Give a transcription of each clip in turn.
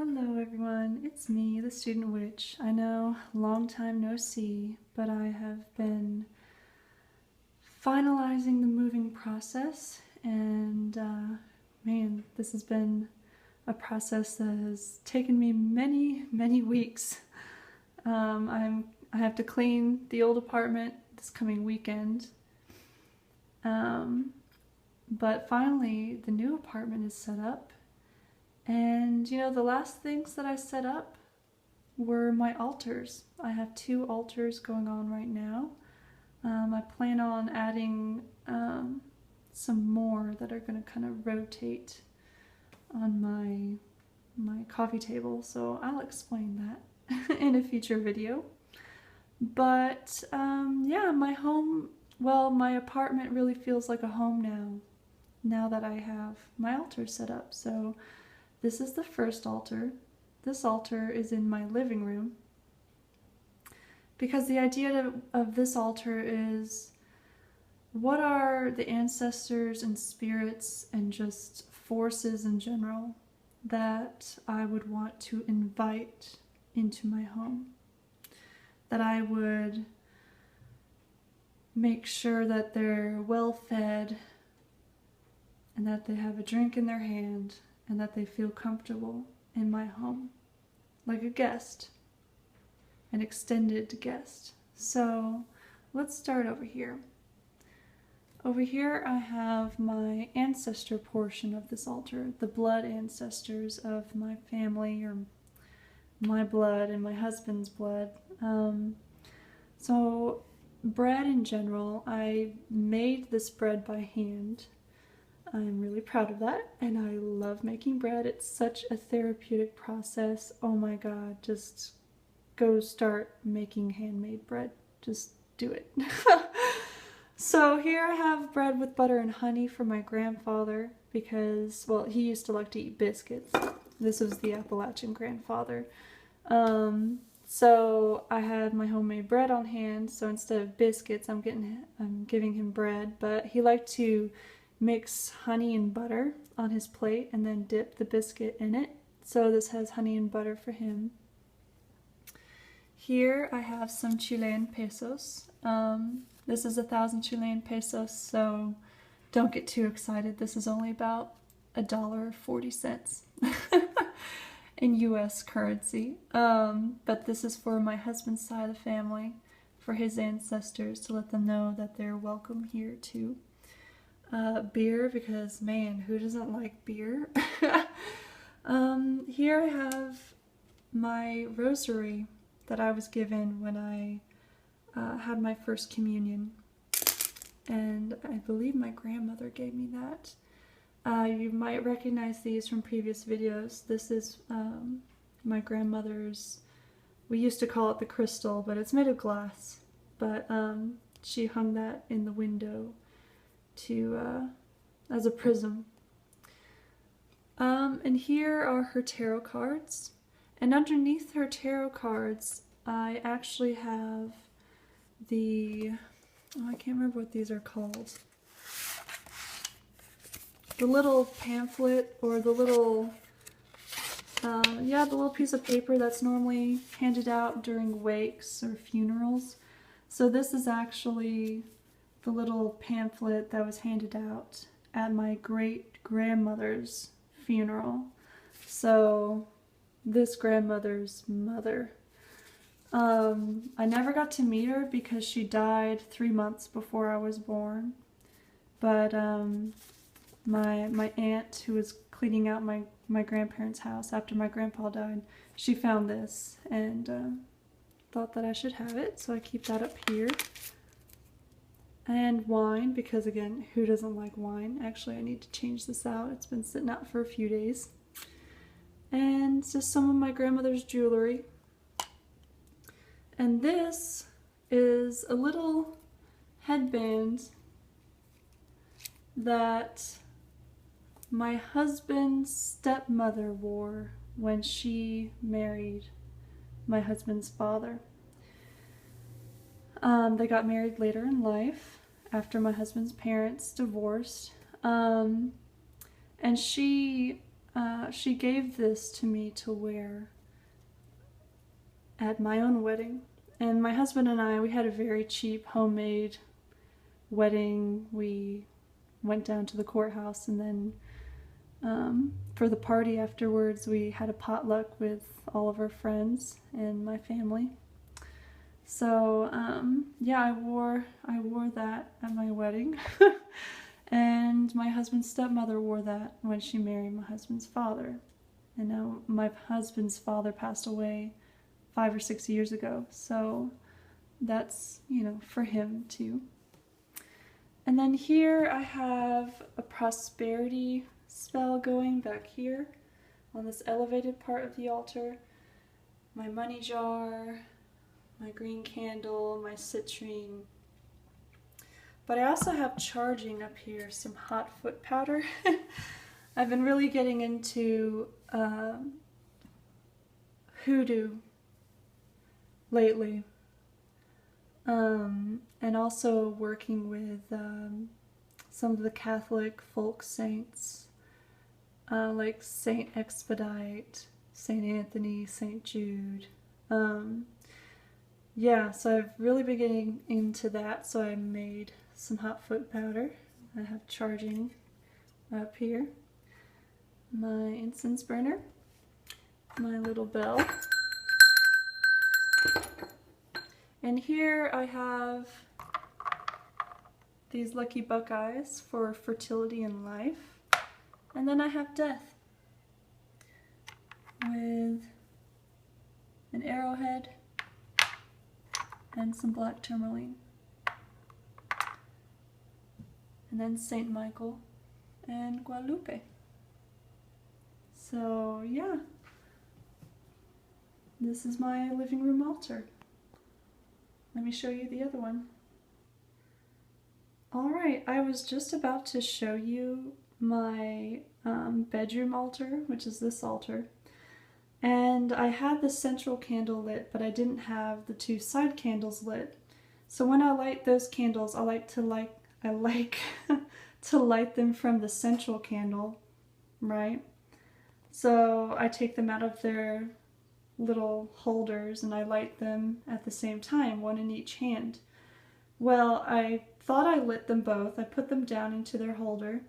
Hello everyone, it's me, the Student Witch. I know, long time no see, but I have been finalizing the moving process, and man, this has been a process that has taken me many weeks. I have to clean the old apartment this coming weekend, but finally the new apartment is set up. And you know, the last things that I set up were my altars. I have 2 altars going on right now. I plan on adding some more that are going to kind of rotate on my coffee table, so I'll explain that in a future video. But yeah, my apartment really feels like a home now that I have my altar set up. So this is the first altar. This altar is in my living room because the idea of this altar is, what are the ancestors and spirits and just forces in general that I would want to invite into my home? That I would make sure that they're well fed and that they have a drink in their hand and that they feel comfortable in my home, like a guest, an extended guest. So let's start over here. Over here I have my ancestor portion of this altar, the blood ancestors of my family, or my blood and my husband's blood. So bread in general, I made this bread by hand. I'm really proud of that, and I love making bread. It's such a therapeutic process. Oh my god, just go start making handmade bread. Just do it. So here I have bread with butter and honey for my grandfather because, well, he used to like to eat biscuits. This was the Appalachian grandfather. So I had my homemade bread on hand, so instead of biscuits, I'm giving him bread, but he liked to mix honey and butter on his plate and then dip the biscuit in it. So this has honey and butter for him. Here I have some Chilean pesos. This is 1,000 Chilean pesos, so don't get too excited. This is only about $1.40 in US currency. But this is for my husband's side of the family, for his ancestors, to let them know that they're welcome here too. Beer, because man, who doesn't like beer? Here I have my rosary that I was given when I had my first communion, and I believe my grandmother gave me that. You might recognize these from previous videos. This is my grandmother's, we used to call it the crystal, but it's made of glass, but she hung that in the window to as a prism. And here are her tarot cards, and underneath her tarot cards I actually have the, oh, I can't remember what these are called, the little pamphlet, or the little yeah, the little piece of paper that's normally handed out during wakes or funerals. So this is actually the little pamphlet that was handed out at my great-grandmother's funeral. So this grandmother's mother. I never got to meet her because she died 3 months before I was born. But my aunt, who was cleaning out my grandparents' house after my grandpa died, she found this and thought that I should have it, so I keep that up here. And wine, because again, who doesn't like wine? Actually, I need to change this out. It's been sitting out for a few days. And just some of my grandmother's jewelry. And this is a little headband that my husband's stepmother wore when she married my husband's father. They got married later in life after my husband's parents divorced. And she she gave this to me to wear at my own wedding. And my husband and I, we had a very cheap homemade wedding. We went down to the courthouse, and then for the party afterwards, we had a potluck with all of our friends and my family. So yeah, I wore that at my wedding. And my husband's stepmother wore that when she married my husband's father. And now my husband's father passed away 5 or 6 years ago, so that's, you know, for him too. And then here I have a prosperity spell going back here on this elevated part of the altar. My money jar, my green candle, my citrine. But I also have charging up here some hot foot powder. I've been really getting into hoodoo lately. And also working with some of the Catholic folk saints, like Saint Expedite, Saint Anthony, Saint Jude. Yeah, so I've really been getting into that, so I made some hot foot powder. I have charging up here, my incense burner, my little bell, and here I have these lucky buckeyes for fertility and life, and then I have death with an arrowhead and some black tourmaline. And then Saint Michael and Guadalupe. So yeah, this is my living room altar. Let me show you the other one. Alright, I was just about to show you my bedroom altar, which is this altar. And I had the central candle lit, but I didn't have the 2 side candles lit. So when I light those candles, I like to light them from the central candle, right? So I take them out of their little holders and I light them at the same time, one in each hand. Well, I thought I lit them both. I put them down into their holder.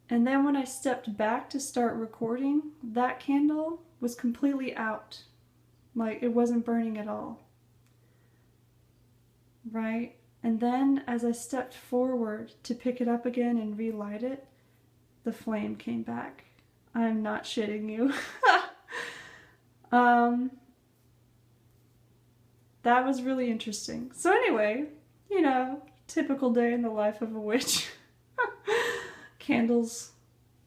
And then when I stepped back to start recording, that candle was completely out. Like, it wasn't burning at all. Right? And then as I stepped forward to pick it up again and relight it, the flame came back. I'm not shitting you. That was really interesting. So anyway, you know, typical day in the life of a witch. Candles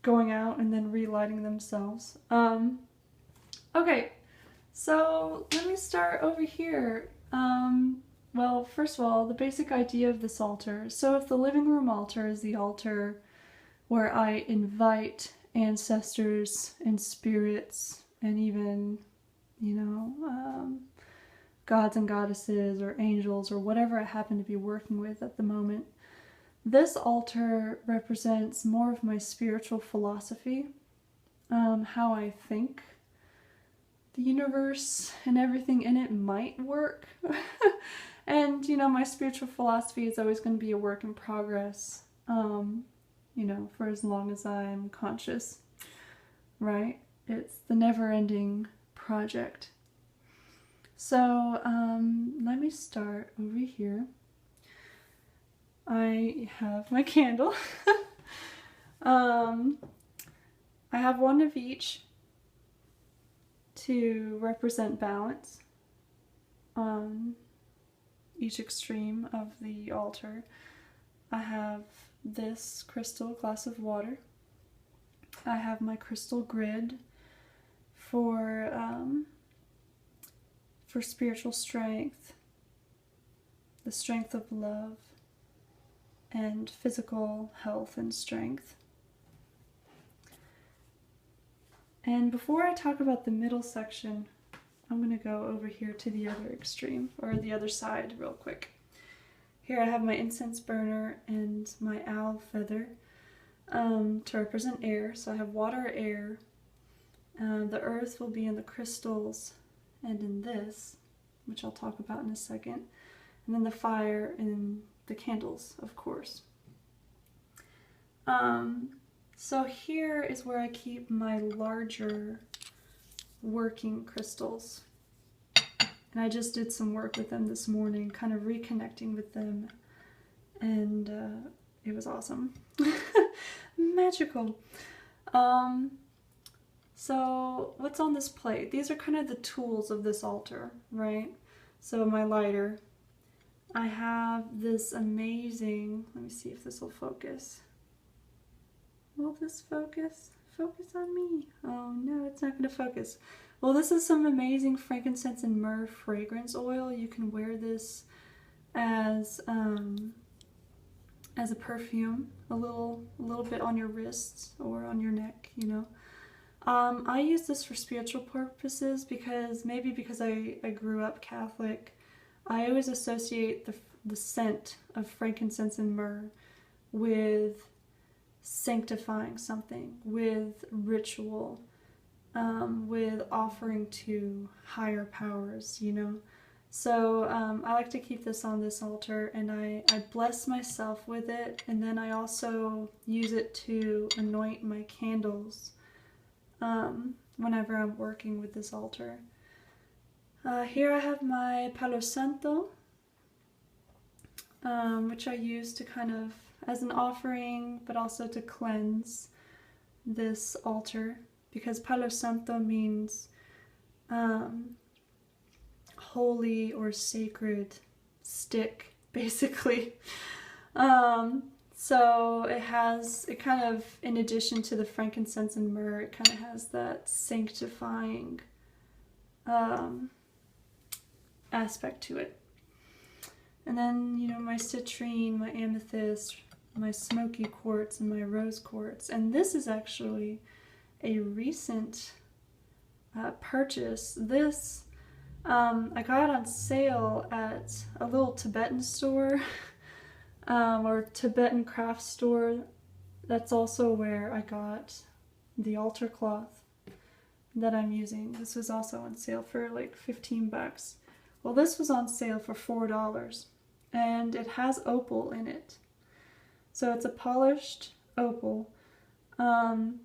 going out and then relighting themselves. Okay, so let me start over here. Well, first of all, the basic idea of this altar. So if the living room altar is the altar where I invite ancestors and spirits and even, you know, gods and goddesses or angels or whatever I happen to be working with at the moment, this altar represents more of my spiritual philosophy, how I think the universe and everything in it might work. And, you know, my spiritual philosophy is always going to be a work in progress, you know, for as long as I'm conscious, right? It's the never-ending project. So, let me start over here. I have my candle. I have one of each to represent balance on each extreme of the altar. I have this crystal glass of water. I have my crystal grid for spiritual strength, the strength of love, and physical health and strength. And before I talk about the middle section, I'm going to go over here to the other extreme, or the other side real quick. Here I have my incense burner and my owl feather. to represent air. So I have water, air. The earth will be in the crystals and in this, which I'll talk about in a second. And then the fire in the candles, of course. So here is where I keep my larger working crystals. And I just did some work with them this morning, kind of reconnecting with them. And it was awesome. Magical. So what's on this plate? These are kind of the tools of this altar, right? So my lighter. I have this amazing, let me see if this will focus. Will this focus? Focus on me. Oh no, it's not going to focus. Well, this is some amazing frankincense and myrrh fragrance oil. You can wear this as a perfume, a little bit on your wrists or on your neck, you know. I use this for spiritual purposes because I grew up Catholic. I always associate the scent of frankincense and myrrh with sanctifying something, with ritual, with offering to higher powers, you know. So I like to keep this on this altar, and I bless myself with it, and then I also use it to anoint my candles whenever I'm working with this altar. Here I have my Palo Santo, which I use to kind of as an offering, but also to cleanse this altar, because Palo Santo means holy or sacred stick, basically. So it kind of, in addition to the frankincense and myrrh, it kind of has that sanctifying aspect to it. And then, you know, my citrine, my amethyst, my smoky quartz, and my rose quartz. And this is actually a recent purchase. This I got on sale at a little Tibetan store or Tibetan craft store. That's also where I got the altar cloth that I'm using. This was also on sale for like 15 bucks. Well, this was on sale for $4, and it has opal in it. So it's a polished opal, and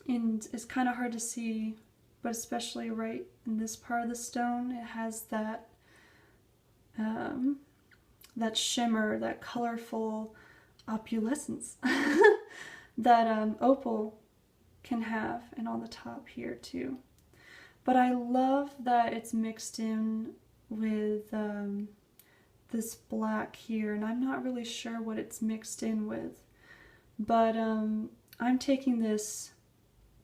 it's kind of hard to see, but especially right in this part of the stone, it has that that shimmer, that colorful opalescence that opal can have, and on the top here too. But I love that it's mixed in with this black here, and I'm not really sure what it's mixed in with, but I'm taking this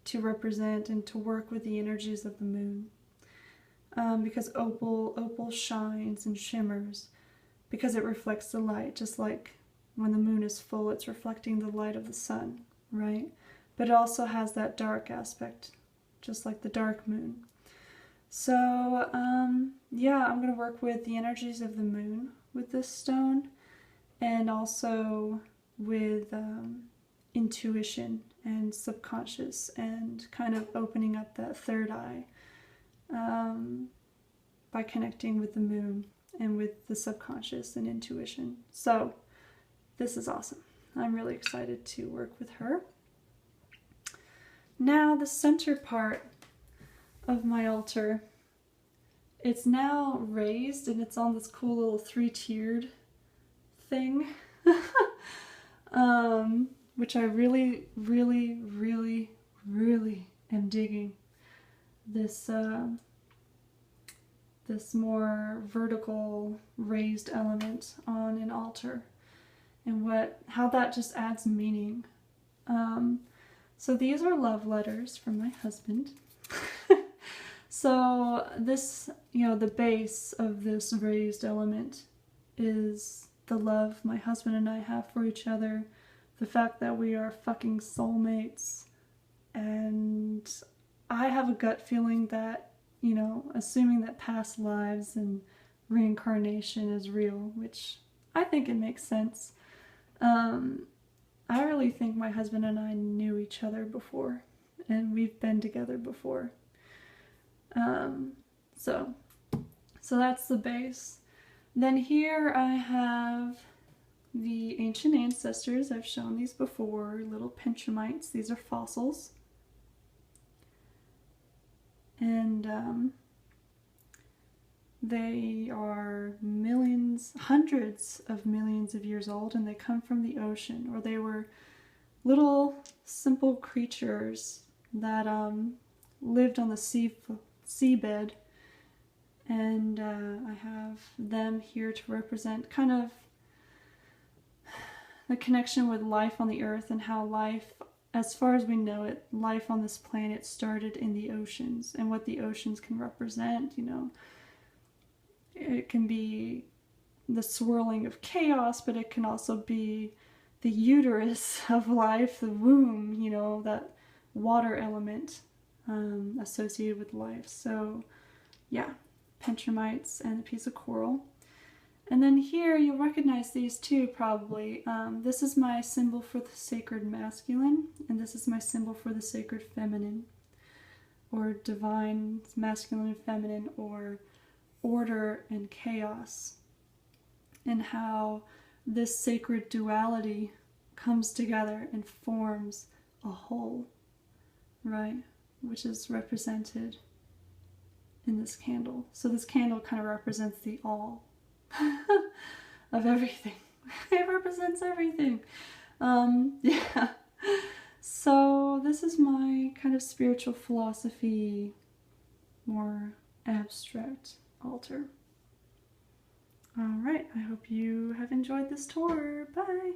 to represent and to work with the energies of the moon, because opal shines and shimmers because it reflects the light, just like when the moon is full, it's reflecting the light of the sun, right? But it also has that dark aspect, just like the dark moon. So yeah, I'm going to work with the energies of the moon with this stone, and also with intuition and subconscious, and kind of opening up that third eye by connecting with the moon and with the subconscious and intuition. So this is awesome. I'm really excited to work with her. Now the center part of my altar, it's now raised, and it's on this cool little 3-tiered thing, which I really, really, really, really am digging. This this more vertical raised element on an altar, and how that just adds meaning. So these are love letters from my husband. So this, you know, the base of this raised element is the love my husband and I have for each other, the fact that we are fucking soulmates, and I have a gut feeling that, you know, assuming that past lives and reincarnation is real, which I think it makes sense, I really think my husband and I knew each other before, and we've been together before. So that's the base. Then here I have the ancient ancestors. I've shown these before, little Pinchamites. These are fossils. And they are millions, hundreds of millions of years old, and they come from the ocean, or they were little simple creatures that lived on the seabed. And I have them here to represent kind of the connection with life on the earth, and how life, as far as we know it, life on this planet started in the oceans, and what the oceans can represent. You know, it can be the swirling of chaos, but it can also be the uterus of life, the womb, you know, that water element associated with life. So yeah, Pinchamites and a piece of coral. And then here, you'll recognize these too, probably. This is my symbol for the sacred masculine, and this is my symbol for the sacred feminine, or divine masculine and feminine, or order and chaos, and how this sacred duality comes together and forms a whole, right? Which is represented in this candle. So this candle kind of represents the all of everything. It represents everything. Yeah. So this is my kind of spiritual philosophy, more abstract altar. All right, I hope you have enjoyed this tour. Bye.